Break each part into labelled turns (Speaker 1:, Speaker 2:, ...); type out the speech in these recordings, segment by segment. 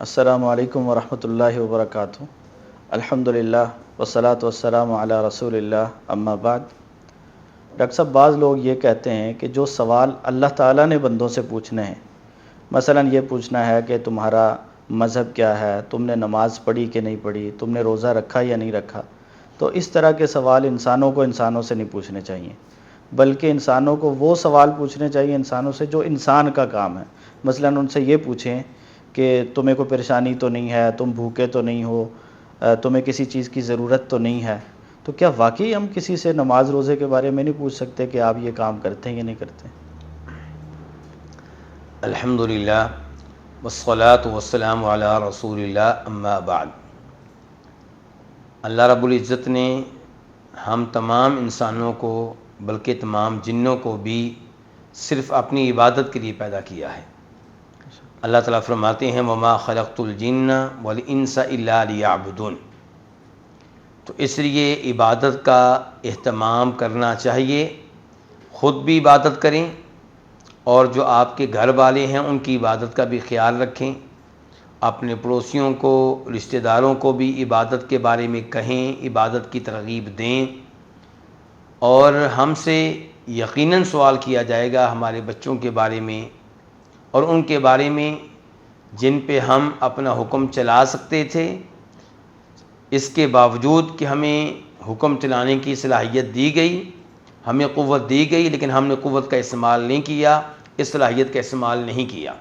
Speaker 1: السلام علیکم ورحمۃ اللہ وبرکاتہ۔ الحمدللہ والصلاۃ والسلام علی رسول اللہ، اما بعد۔ ڈاکٹر صاحب، بعض لوگ یہ کہتے ہیں کہ جو سوال اللہ تعالیٰ نے بندوں سے پوچھنے ہیں، مثلا یہ پوچھنا ہے کہ تمہارا مذہب کیا ہے، تم نے نماز پڑھی کہ نہیں پڑھی، تم نے روزہ رکھا یا نہیں رکھا، تو اس طرح کے سوال انسانوں کو انسانوں سے نہیں پوچھنے چاہیے، بلکہ انسانوں کو وہ سوال پوچھنے چاہیے انسانوں سے جو انسان کا کام ہے۔ مثلا ان سے یہ پوچھیں کہ تمہیں کوئی پریشانی تو نہیں ہے، تم بھوکے تو نہیں ہو، تمہیں کسی چیز کی ضرورت تو نہیں ہے۔ تو کیا واقعی ہم کسی سے نماز روزے کے بارے میں نہیں پوچھ سکتے کہ آپ یہ کام کرتے ہیں یا نہیں کرتے؟
Speaker 2: الحمدللہ والصلاۃ والسلام علی رسول اللہ، اما بعد۔ اللہ رب العزت نے ہم تمام انسانوں کو بلکہ تمام جنوں کو بھی صرف اپنی عبادت کے لیے پیدا کیا ہے۔ اللہ تعالیٰ فرماتے ہیں وما خلقت الجن والانس الا لیعبدون۔ تو اس لیے عبادت کا اہتمام کرنا چاہیے، خود بھی عبادت کریں اور جو آپ کے گھر والے ہیں ان کی عبادت کا بھی خیال رکھیں، اپنے پڑوسیوں کو، رشتہ داروں کو بھی عبادت کے بارے میں کہیں، عبادت کی ترغیب دیں۔ اور ہم سے یقیناً سوال کیا جائے گا ہمارے بچوں کے بارے میں اور ان کے بارے میں جن پہ ہم اپنا حکم چلا سکتے تھے، اس کے باوجود کہ ہمیں حکم چلانے کی صلاحیت دی گئی، ہمیں قوت دی گئی، لیکن ہم نے قوت کا استعمال نہیں کیا، اس صلاحیت کا استعمال نہیں کیا۔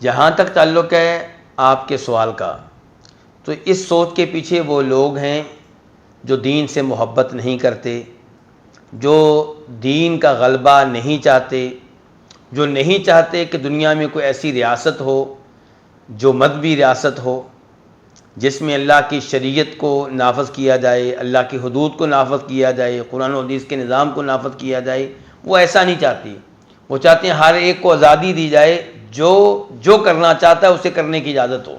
Speaker 2: جہاں تک تعلق ہے آپ کے سوال کا، تو اس سوچ کے پیچھے وہ لوگ ہیں جو دین سے محبت نہیں کرتے، جو دین کا غلبہ نہیں چاہتے، جو نہیں چاہتے کہ دنیا میں کوئی ایسی ریاست ہو جو مذہبی ریاست ہو، جس میں اللہ کی شریعت کو نافذ کیا جائے، اللہ کی حدود کو نافذ کیا جائے، قرآن و حدیث کے نظام کو نافذ کیا جائے۔ وہ ایسا نہیں چاہتی، وہ چاہتے ہیں ہر ایک کو آزادی دی جائے، جو کرنا چاہتا ہے اسے کرنے کی اجازت ہو۔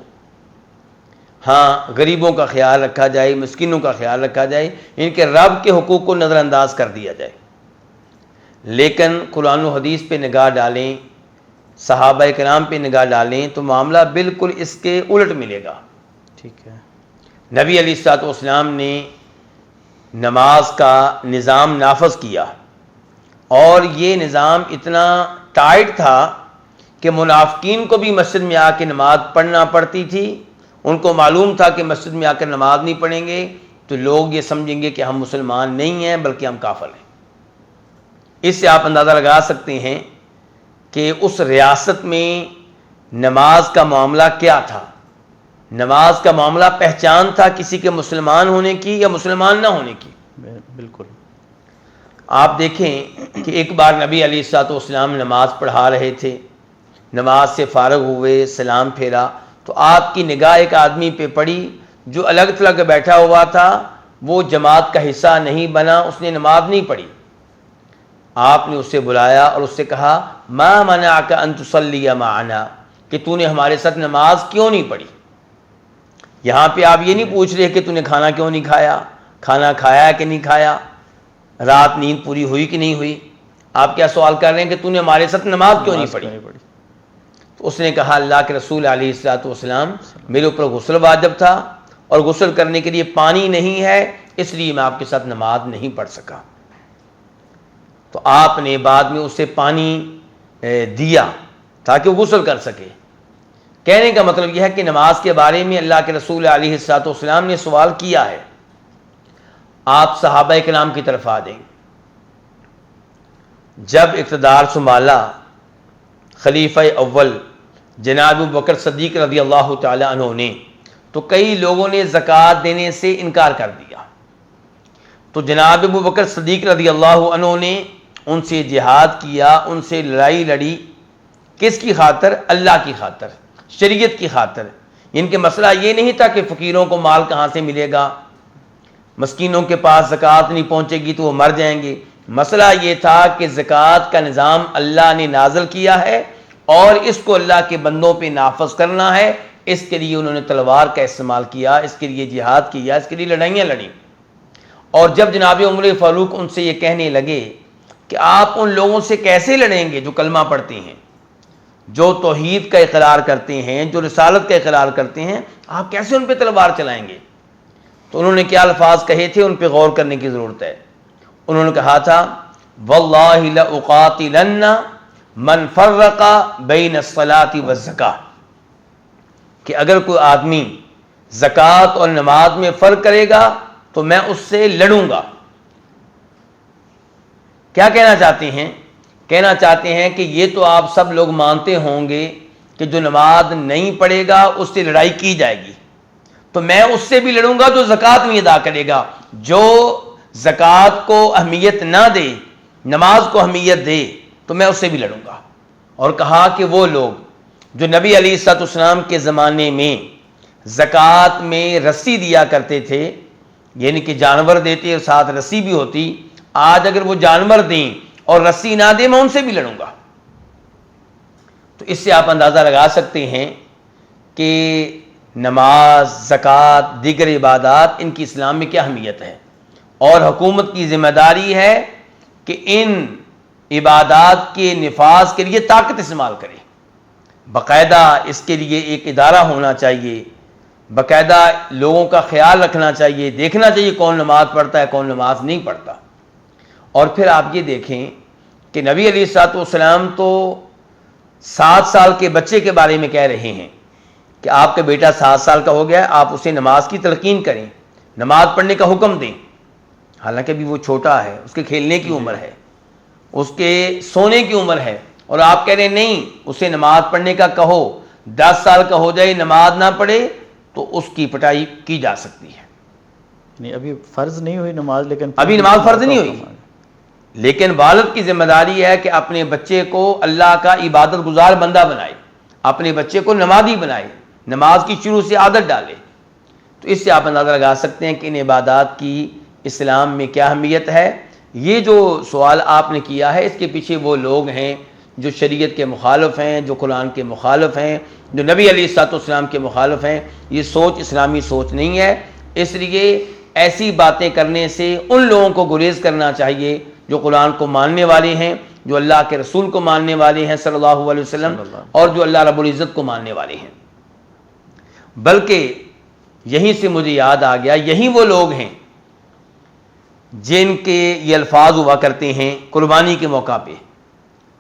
Speaker 2: ہاں، غریبوں کا خیال رکھا جائے، مسکینوں کا خیال رکھا جائے، ان کے رب کے حقوق کو نظر انداز کر دیا جائے۔ لیکن قرآن و حدیث پہ نگاہ ڈالیں، صحابہ کرام پہ نگاہ ڈالیں تو معاملہ بالکل اس کے الٹ ملے گا۔
Speaker 1: ٹھیک ہے۔
Speaker 2: نبی علیہ الصلوۃ والسلام نے نماز کا نظام نافذ کیا، اور یہ نظام اتنا ٹائٹ تھا کہ منافقین کو بھی مسجد میں آ کے نماز پڑھنا پڑتی تھی۔ ان کو معلوم تھا کہ مسجد میں آ کر نماز نہیں پڑھیں گے تو لوگ یہ سمجھیں گے کہ ہم مسلمان نہیں ہیں بلکہ ہم کافر ہیں۔ اس سے آپ اندازہ لگا سکتے ہیں کہ اس ریاست میں نماز کا معاملہ کیا تھا۔ نماز کا معاملہ پہچان تھا کسی کے مسلمان ہونے کی یا مسلمان نہ ہونے کی۔
Speaker 1: بالکل۔
Speaker 2: آپ دیکھیں کہ ایک بار نبی علیہ الصلوۃ والسلام نماز پڑھا رہے تھے، نماز سے فارغ ہوئے، سلام پھیرا تو آپ کی نگاہ ایک آدمی پہ پڑی جو الگ تھلگ بیٹھا ہوا تھا، وہ جماعت کا حصہ نہیں بنا، اس نے نماز نہیں پڑھی۔ آپ نے اسے بلایا اور اس سے کہا ما منعک ان تصلی معنا، کہ تو نے ہمارے ساتھ نماز کیوں نہیں پڑھی؟ یہاں پہ آپ یہ نہیں پوچھ رہے کہ تو نے کھانا کیوں نہیں کھایا، کھانا کھایا کہ نہیں کھایا، رات نیند پوری ہوئی کہ نہیں ہوئی۔ آپ کیا سوال کر رہے ہیں کہ تو نے ہمارے ساتھ نماز کیوں نہیں پڑھی؟ تو اس نے کہا اللہ کے رسول علیہ الصلوۃ والسلام، میرے اوپر غسل واجب تھا اور غسل کرنے کے لیے پانی نہیں ہے، اس لیے میں آپ کے ساتھ نماز نہیں پڑھ سکا۔ تو آپ نے بعد میں اسے پانی دیا تاکہ وہ غسل کر سکے۔ کہنے کا مطلب یہ ہے کہ نماز کے بارے میں اللہ کے رسول علیہ الصلوۃ والسلام نے سوال کیا ہے۔ آپ صحابہ کرام کی طرف آ جائیں۔ جب اقتدار سنبھالا خلیفہ اول جناب ابوبکر صدیق رضی اللہ تعالی عنہ نے، تو کئی لوگوں نے زکوٰۃ دینے سے انکار کر دیا۔ تو جناب ابوبکر صدیق رضی اللہ عنہ نے ان سے جہاد کیا، ان سے لڑائی لڑی۔ کس کی خاطر؟ اللہ کی خاطر، شریعت کی خاطر۔ ان کے مسئلہ یہ نہیں تھا کہ فقیروں کو مال کہاں سے ملے گا، مسکینوں کے پاس زکوٰۃ نہیں پہنچے گی تو وہ مر جائیں گے۔ مسئلہ یہ تھا کہ زکوٰۃ کا نظام اللہ نے نازل کیا ہے اور اس کو اللہ کے بندوں پہ نافذ کرنا ہے، اس کے لیے انہوں نے تلوار کا استعمال کیا، اس کے لیے جہاد کیا، اس کے لیے لڑائیاں لڑیں۔ اور جب جناب عمر فاروق ان سے یہ کہنے لگے کہ آپ ان لوگوں سے کیسے لڑیں گے جو کلمہ پڑھتے ہیں، جو توحید کا اقرار کرتے ہیں، جو رسالت کا اقرار کرتے ہیں، آپ کیسے ان پہ تلوار چلائیں گے؟ تو انہوں نے کیا الفاظ کہے تھے، ان پہ غور کرنے کی ضرورت ہے۔ انہوں نے کہا تھا واللہ لأقاتلن من فرق بین الصلاۃ والزکاۃ، کہ اگر کوئی آدمی زکوٰۃ اور نماز میں فرق کرے گا تو میں اس سے لڑوں گا۔ کیا کہنا چاہتے ہیں؟ کہنا چاہتے ہیں کہ یہ تو آپ سب لوگ مانتے ہوں گے کہ جو نماز نہیں پڑھے گا اس سے لڑائی کی جائے گی، تو میں اس سے بھی لڑوں گا جو زکوٰۃ نہیں ادا کرے گا۔ جو زکوٰۃ کو اہمیت نہ دے، نماز کو اہمیت دے، تو میں اس سے بھی لڑوں گا۔ اور کہا کہ وہ لوگ جو نبی علیہ الصلوۃ والسلام کے زمانے میں زکوٰۃ میں رسی دیا کرتے تھے، یعنی کہ جانور دیتے اور ساتھ رسی بھی ہوتی، آج اگر وہ جانور دیں اور رسی نہ دیں، میں ان سے بھی لڑوں گا۔ تو اس سے آپ اندازہ لگا سکتے ہیں کہ نماز، زکوٰۃ، دیگر عبادات، ان کی اسلام میں کیا اہمیت ہے، اور حکومت کی ذمہ داری ہے کہ ان عبادات کے نفاذ کے لیے طاقت استعمال کرے۔ باقاعدہ اس کے لیے ایک ادارہ ہونا چاہیے، باقاعدہ لوگوں کا خیال رکھنا چاہیے، دیکھنا چاہیے کون نماز پڑھتا ہے، کون نماز نہیں پڑھتا۔ اور پھر آپ یہ دیکھیں کہ نبی علیہ الصلوۃ والسلام تو 7 سال کے بچے کے بارے میں کہہ رہے ہیں کہ آپ کا بیٹا 7 سال کا ہو گیا، آپ اسے نماز کی تلقین کریں، نماز پڑھنے کا حکم دیں، حالانکہ ابھی وہ چھوٹا ہے، اس کے کھیلنے کی عمر ہے، اس کے سونے کی عمر ہے، اور آپ کہہ رہے ہیں نہیں اسے نماز پڑھنے کا کہو۔ 10 سال کا ہو جائے نماز نہ پڑھے تو اس کی پٹائی کی جا سکتی ہے۔
Speaker 1: نہیں، ابھی فرض نہیں ہوئی نماز، لیکن
Speaker 2: ابھی نماز فرض نہیں ہوئی، لیکن والد کی ذمہ داری ہے کہ اپنے بچے کو اللہ کا عبادت گزار بندہ بنائے، اپنے بچے کو نمازی بنائے، نماز کی شروع سے عادت ڈالے۔ تو اس سے آپ اندازہ لگا سکتے ہیں کہ ان عبادات کی اسلام میں کیا اہمیت ہے۔ یہ جو سوال آپ نے کیا ہے، اس کے پیچھے وہ لوگ ہیں جو شریعت کے مخالف ہیں، جو قرآن کے مخالف ہیں، جو نبی علیہ الصلوۃ والسلام کے مخالف ہیں۔ یہ سوچ اسلامی سوچ نہیں ہے، اس لیے ایسی باتیں کرنے سے ان لوگوں کو گریز کرنا چاہیے جو قرآن کو ماننے والے ہیں، جو اللہ کے رسول کو ماننے والے ہیں صلی اللہ علیہ وسلم، اور جو اللہ رب العزت کو ماننے والے ہیں۔ بلکہ یہیں سے مجھے یاد آ گیا، یہی وہ لوگ ہیں جن کے یہ الفاظ ہوا کرتے ہیں قربانی کے موقع پہ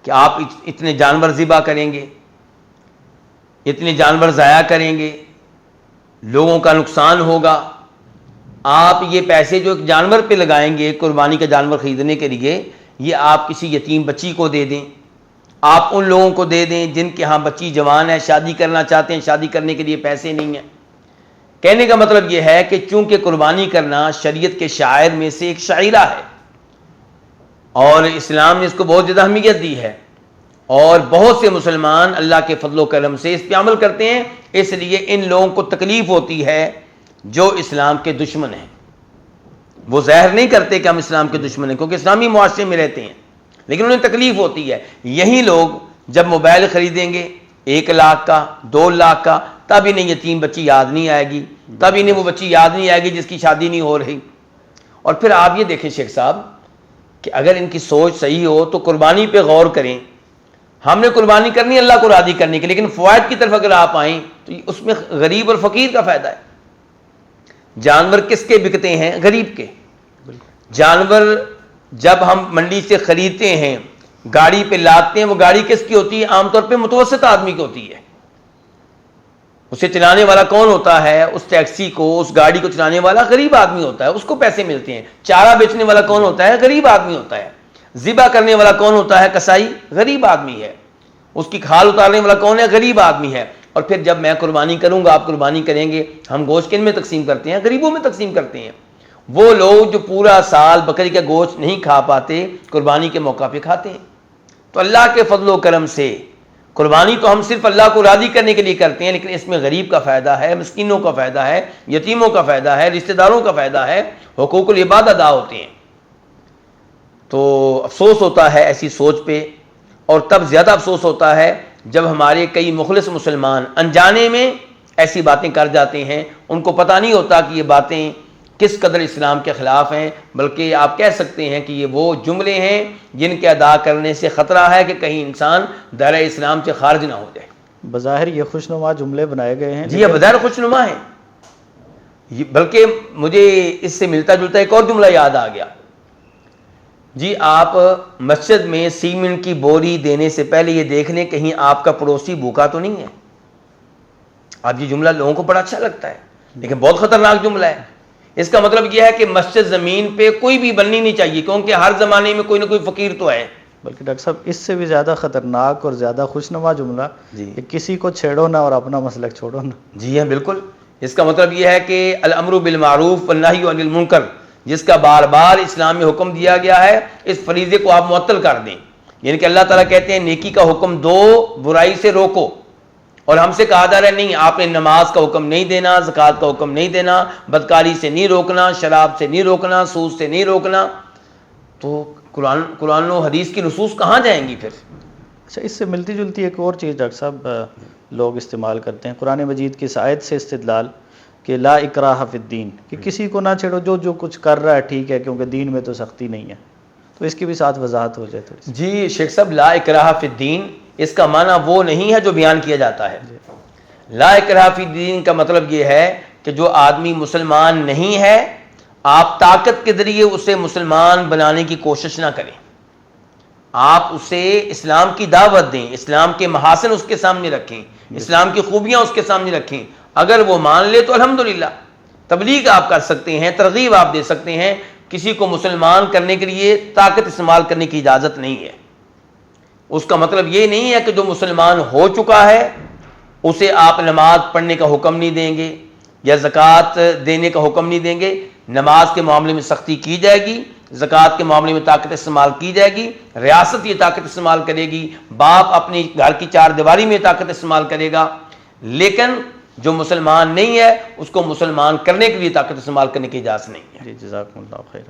Speaker 2: کہ آپ اتنے جانور ذبح کریں گے، اتنے جانور ضائع کریں گے، لوگوں کا نقصان ہوگا، آپ یہ پیسے جو ایک جانور پہ لگائیں گے قربانی کا جانور خریدنے کے لیے، یہ آپ کسی یتیم بچی کو دے دیں، آپ ان لوگوں کو دے دیں جن کے ہاں بچی جوان ہے، شادی کرنا چاہتے ہیں، شادی کرنے کے لیے پیسے نہیں ہیں۔ کہنے کا مطلب یہ ہے کہ چونکہ قربانی کرنا شریعت کے شعائر میں سے ایک شعیرہ ہے، اور اسلام نے اس کو بہت زیادہ اہمیت دی ہے، اور بہت سے مسلمان اللہ کے فضل و کرم سے اس پہ عمل کرتے ہیں، اس لیے ان لوگوں کو تکلیف ہوتی ہے جو اسلام کے دشمن ہیں۔ وہ ظاہر نہیں کرتے کہ ہم اسلام کے دشمن ہیں کیونکہ اسلامی معاشرے میں رہتے ہیں، لیکن انہیں تکلیف ہوتی ہے۔ یہی لوگ جب موبائل خریدیں گے 1 لاکھ کا، 2 لاکھ کا، تب انہیں یتیم بچی یاد نہیں آئے گی، تب انہیں وہ بچی یاد نہیں آئے گی جس کی شادی نہیں ہو رہی۔ اور پھر آپ یہ دیکھیں شیخ صاحب کہ اگر ان کی سوچ صحیح ہو تو قربانی پہ غور کریں۔ ہم نے قربانی کرنی اللہ کو راضی کرنے کی، لیکن فوائد کی طرف اگر آپ آئیں تو اس میں غریب اور فقیر کا فائدہ ہے۔ جانور کس کے بکتے ہیں؟ غریب کے۔ جانور جب ہم منڈی سے خریدتے ہیں، گاڑی پہ لاتے ہیں، وہ گاڑی کس کی ہوتی ہے؟ عام طور پہ متوسط آدمی کی ہوتی ہے۔ اسے چلانے والا کون ہوتا ہے؟ اس ٹیکسی کو، اس گاڑی کو چلانے والا غریب آدمی ہوتا ہے، اس کو پیسے ملتے ہیں۔ چارہ بیچنے والا کون ہوتا ہے؟ غریب آدمی ہوتا ہے۔ ذبح کرنے والا کون ہوتا ہے؟ کسائی، غریب آدمی ہے۔ اس کی کھال اتارنے والا کون ہے؟ غریب آدمی ہے۔ اور پھر جب میں قربانی کروں گا، آپ قربانی کریں گے، ہم گوشت کن میں تقسیم کرتے ہیں؟ غریبوں میں تقسیم کرتے ہیں۔ وہ لوگ جو پورا سال بکری کا گوشت نہیں کھا پاتے، قربانی کے موقع پہ کھاتے ہیں۔ تو اللہ کے فضل و کرم سے قربانی تو ہم صرف اللہ کو راضی کرنے کے لیے کرتے ہیں، لیکن اس میں غریب کا فائدہ ہے، مسکینوں کا فائدہ ہے، یتیموں کا فائدہ ہے، رشتہ داروں کا فائدہ ہے، حقوق العباد ادا ہوتے ہیں۔ تو افسوس ہوتا ہے ایسی سوچ پہ، اور تب زیادہ افسوس ہوتا ہے جب ہمارے کئی مخلص مسلمان انجانے میں ایسی باتیں کر جاتے ہیں، ان کو پتہ نہیں ہوتا کہ یہ باتیں کس قدر اسلام کے خلاف ہیں، بلکہ آپ کہہ سکتے ہیں کہ یہ وہ جملے ہیں جن کے ادا کرنے سے خطرہ ہے کہ کہیں انسان دائرہ اسلام سے خارج نہ ہو جائے۔
Speaker 1: بظاہر یہ خوشنما جملے بنائے گئے ہیں،
Speaker 2: جی یہ بظاہر خوش نما ہے، بلکہ مجھے اس سے ملتا جلتا ایک اور جملہ یاد آ گیا۔ جی آپ مسجد میں سیمنٹ کی بوری دینے سے پہلے یہ دیکھ لیں کہیں آپ کا پڑوسی بھوکا تو نہیں ہے۔ اب یہ جملہ لوگوں کو بڑا اچھا لگتا ہے لیکن بہت خطرناک جملہ ہے۔ اس کا مطلب یہ ہے کہ مسجد زمین پہ کوئی بھی بننی نہیں چاہیے، کیونکہ ہر زمانے میں کوئی نہ کوئی فقیر تو ہے۔
Speaker 1: بلکہ ڈاکٹر صاحب اس سے بھی زیادہ خطرناک اور زیادہ خوشنما جملہ
Speaker 2: جی
Speaker 1: کہ کسی کو چھیڑو نہ اور اپنا مسلک چھوڑو نہ۔
Speaker 2: جی ہاں بالکل، اس کا مطلب یہ ہے کہ الامر بالمعروف والنہی عن المنکر جس کا بار بار اسلام میں حکم دیا گیا ہے، اس فریضے کو آپ معطل کر دیں۔ یعنی کہ اللہ تعالیٰ کہتے ہیں نیکی کا حکم دو، برائی سے روکو، اور ہم سے کہا جا رہا ہے نہیں آپ نے نماز کا حکم نہیں دینا، زکوٰۃ کا حکم نہیں دینا، بدکاری سے نہیں روکنا، شراب سے نہیں روکنا، سود سے نہیں روکنا، تو قرآن و حدیث کی نصوص کہاں جائیں گی پھر؟
Speaker 1: اچھا، اس سے ملتی جلتی ایک اور چیز ڈاکٹر صاحب لوگ استعمال کرتے ہیں، قرآن مجید کی اس آیت سے استدلال کہ لا اکراہ فی الدین، کہ کسی کو نہ چھیڑو، جو کچھ کر رہا ہے ٹھیک ہے کیونکہ دین میں تو سختی نہیں ہے، تو اس کی بھی ساتھ وضاحت ہو جائے تھوڑی سی۔
Speaker 2: جی شیخ صاحب، لا اکراہ فی الدین اس کا معنی وہ نہیں ہے جو بیان کیا جاتا ہے۔ لا اکراہ فی الدین کا مطلب یہ ہے کہ جو آدمی مسلمان نہیں ہے آپ طاقت کے ذریعے اسے مسلمان بنانے کی کوشش نہ کریں، آپ اسے اسلام کی دعوت دیں، اسلام کے محاسن اس کے سامنے رکھیں، اسلام کی خوبیاں اس کے سامنے رکھیں، اگر وہ مان لے تو الحمدللہ۔ تبلیغ آپ کر سکتے ہیں، ترغیب آپ دے سکتے ہیں، کسی کو مسلمان کرنے کے لیے طاقت استعمال کرنے کی اجازت نہیں ہے۔ اس کا مطلب یہ نہیں ہے کہ جو مسلمان ہو چکا ہے اسے آپ نماز پڑھنے کا حکم نہیں دیں گے یا زکوٰۃ دینے کا حکم نہیں دیں گے۔ نماز کے معاملے میں سختی کی جائے گی، زکوٰۃ کے معاملے میں طاقت استعمال کی جائے گی، ریاست یہ طاقت استعمال کرے گی، باپ اپنی گھر کی چار دیواری میں طاقت استعمال کرے گا، لیکن جو مسلمان نہیں ہے اس کو مسلمان کرنے کے لیے طاقت استعمال کرنے کی اجازت نہیں ہے۔
Speaker 1: جی جزاکم اللہ خیر۔